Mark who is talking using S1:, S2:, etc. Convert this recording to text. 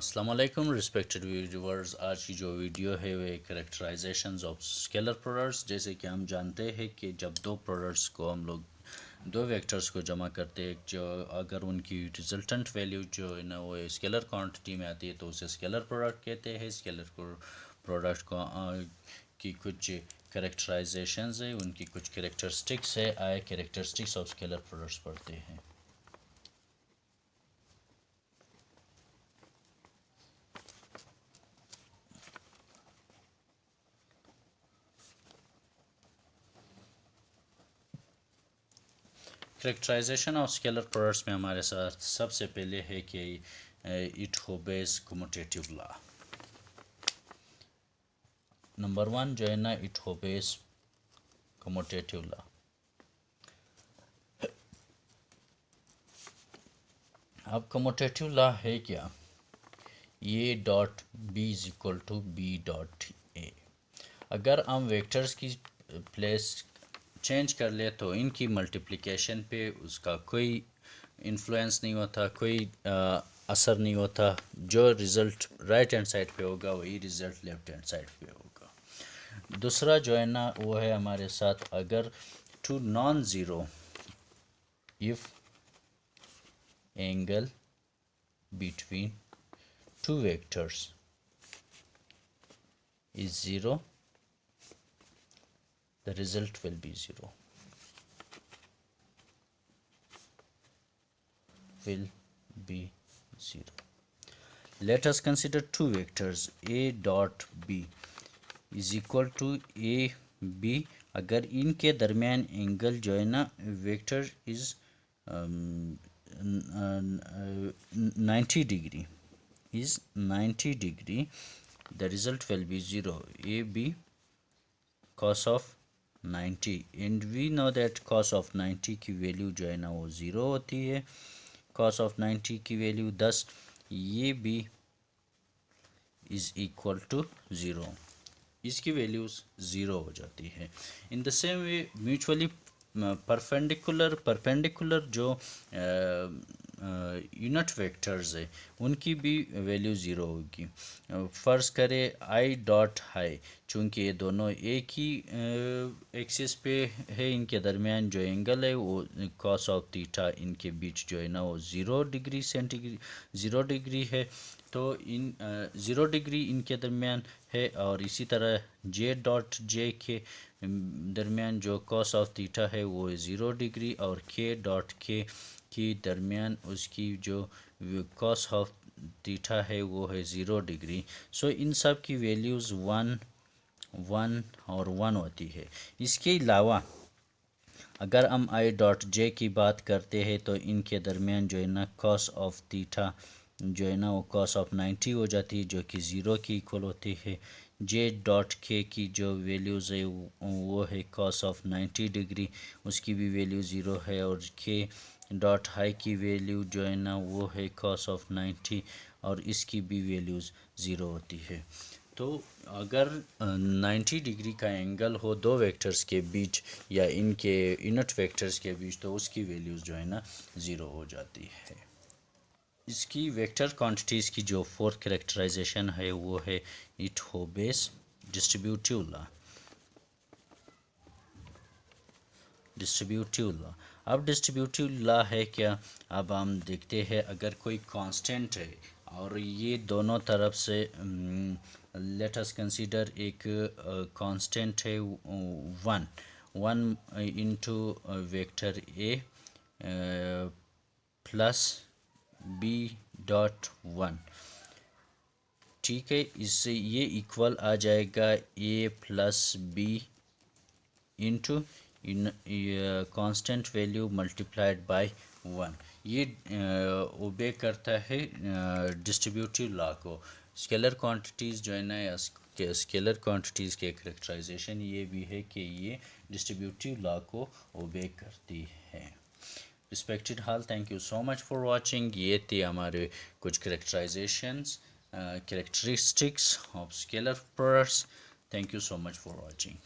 S1: अस्सलाम वालेकुम respected viewers. आज की जो वीडियो है वो कैरेक्टराइजेशंस ऑफ स्केलर प्रोडक्ट्स। जैसे कि हम जानते हैं कि जब दो प्रोडक्ट्स को हम लोग दो वेक्टर्स को जमा करते हैं, जो अगर उनकी रिजल्टेंट वैल्यू जो है ना वो स्केलर क्वांटिटी में आती है तो उसे स्केलर प्रोडक्ट कहते हैं। स्केलर प्रोडक्ट को की कुछ कैरेक्टराइजेशंस है, उनकी कुछ कैरेक्टरिस्टिक्स है। आए कैरेक्टरिस्टिक्स ऑफ स्केलर प्रोडक्ट्स पढ़ते हैं। कैरेक्टराइजेशन ऑफ स्केलर प्रोडक्ट्स में हमारे साथ सबसे पहले है कि it obeys commutative law. Number one जो है ना, इट ओबेज कम्यूटेटिव लॉ। अब कम्यूटेटिव लॉ है क्या? A dot B is equal to B dot A. अगर हम वेक्टर्स की प्लेस चेंज कर ले तो इनकी मल्टीप्लिकेशन पे उसका कोई इन्फ्लुएंस नहीं होता, कोई असर नहीं होता। जो रिज़ल्ट राइट हैंड साइड पे होगा वही रिज़ल्ट लेफ्ट हैंड साइड पे होगा। दूसरा जो है ना वो है हमारे साथ, अगर two non zero if angle between two vectors is 0, the result will be 0. Will be 0. Let us consider two vectors a dot b is equal to a b. अगर इनके दरमियान एंगल जो है ना vector is 90 degree is 90 degree, the result will be 0. AB cos of 90, and we know that cos of 90 की value जो है ना वो 0 होती है। cos of 90 की वैल्यू 10, ये भी is equal to 0, इसकी वैल्यूज 0 हो जाती है। In the same way mutually perpendicular जो यूनिट वेक्टर्स है उनकी भी वैल्यू 0 होगी। फ़र्ज़ करें आई डॉट हाई, चूँकि ये दोनों एक ही एक्सिस पे है, इनके दरमियान जो एंगल है वो कॉस ऑफ थीटा इनके बीच जो है ना वो 0 डिग्री सेंटीग्रेड 0 डिग्री है। तो इन 0 डिग्री इनके दरमियान है, और इसी तरह जे डॉट जे के दरमियान जो कॉस ऑफ थीटा है वो 0 डिग्री, और के डॉट के की दरमियान उसकी जो कॉस ऑफ थीटा है वो है 0 डिग्री। सो इन सब की वैल्यूज़ 1 1 और 1 होती है। इसके अलावा अगर हम आई डॉट जे की बात करते हैं तो इनके दरमियान जो है ना कॉस ऑफ थीटा जो है ना वो कॉस ऑफ 90 हो जाती है, जो कि 0 की इक्वल होती है। जे डॉट के की जो वैल्यूज़ है वो है कॉस ऑफ 90 डिग्री, उसकी भी वैल्यू 0 है। और के डॉट हाई की वैल्यू जो है ना वो है कॉस ऑफ 90, और इसकी भी वैल्यूज़ 0 होती है। तो अगर 90 डिग्री का एंगल हो दो वेक्टर्स के बीच या इनके यूनिट वेक्टर्स के बीच तो उसकी वैल्यूज़ जो है ना 0 हो जाती है। इसकी वेक्टर क्वांटिटीज़ की जो फोर्थ कैरेक्टराइजेशन है वो है it obeys distributive law. Distributive law, अब डिस्ट्रीब्यूटिव लॉ है क्या? अब हम देखते हैं, अगर कोई कांस्टेंट है और ये दोनों तरफ से लेट अस कंसीडर एक कांस्टेंट है 1 into vector A plus B dot 1, ठीक है। इससे ये इक्वल आ जाएगा A plus B into constant value multiplied by 1। ये ओबे करता है डिस्ट्रीब्यूटिव लॉ को। स्केलर क्वांटिटीज़ जो है ना या स्केलर क्वांटिटीज़ के कैरेक्टराइजेशन ये भी है कि ये डिस्ट्रीब्यूटिव लॉ को ओबे करती है। Respected hall, thank you so much for watching. ये थे हमारे कुछ characterisations characteristics of scalar products. Thank you so much for watching.